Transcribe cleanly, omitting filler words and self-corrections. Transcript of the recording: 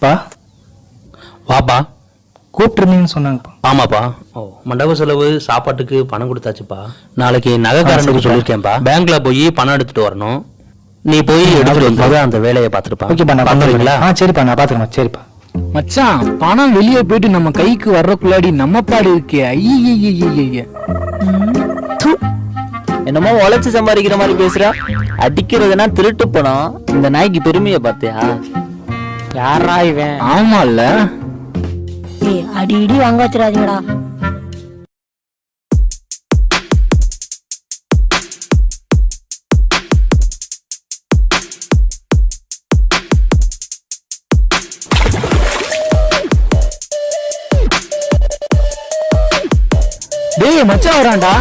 பா வாப்பா. கூப்பிட்டுருந்தீங்கன்னு சொன்னாங்கப்பா. ஆமாப்பா. மண்டப செலவு சாப்பாட்டுக்கு பணம் கொடுத்தாச்சுப்பா. நாளைக்கு நகைக்காரனுக்கு சொல்லியிருக்கேன்ப்பா. பேங்க்ல போய் பணம் எடுத்துட்டு வரணும். நீ போய் எடுத்துட்டு வந்து அந்த வேலையை பார்த்துருப்பா. ஓகேப்பா, நான் பார்த்துருவீங்களா? சரிப்பா, நான் பார்த்துக்கிறேன். சரிப்பா. மச்சான், பணம் வெளியே போயிட்டு நம்ம கைக்கு வர்றக்குள்ளாடி நம்ம பாடு இருக்கே. ஐய என்னமோ உழைச்சு சம்பாதிக்கிற மாதிரி பேசுற. அடிக்கிறதுனா திருட்டு பணம். இந்த நாய்க்கு பெருமையை பார்த்தியா? யாரா இவன்? ஆமா இல்ல, அடி இடி வாங்க வச்சிடாதீங்கடா. டேய் மச்சான் வரான்டா.